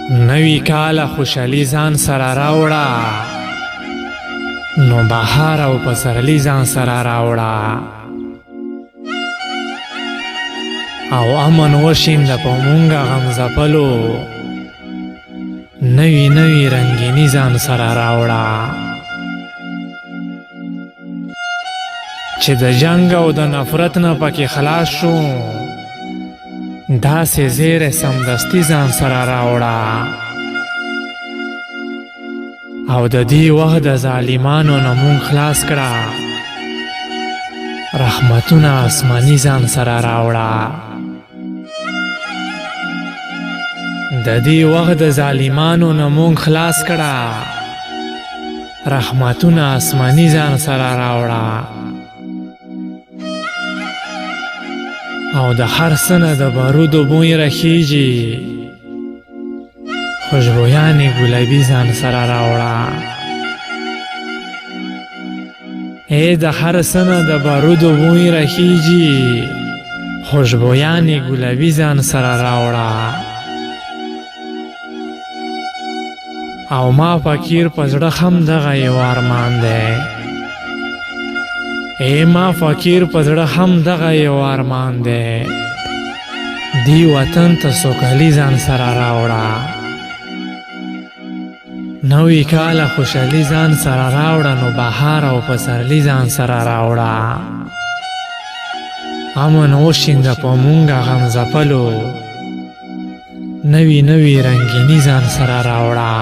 نوی کال خوشحالی ځان سره راوړه، نو بهار او پسرلی ځان سره راوړه، او امن وشینده په مونږه غم ځپلو، نوی نوی رنگینی ځان سره راوړه، چې د جنگ او د نفرت نه پکې خلاص شو، داسې زیری سمدستي ځان سره راوړه، او د دې وخت د ظالمانو نه مونږ خلاص کړه، رحمتونه آسماني ځان سره راوړه، د دې وخت د ظالمانو نه مونږ خلاص کړه، رحمتونه آسماني ځان سره راوړه، او د هر څه نه د بارودو بوی رخیږي، خوشبویانې ګلابي ځان سره راوړه، ای د هر څه نه د بارودو بوی رخیږي، خوشبویانې ګلابي ځان سره راوړه، او ما فقیر په زړه هم دغه یو ارمان دی، ای ما فقیر په زړه هم دغه یو ارمان دی، دی وطن ته سوکالي ځان سره راوړه، نوی کال خوشحالي ځان سره راوړه، نو بهار او پسرلی ځان سره راوړه، امن وشینده په مونږه غم ځپلو، نوی نوی رنگینی ځان سره راوړه.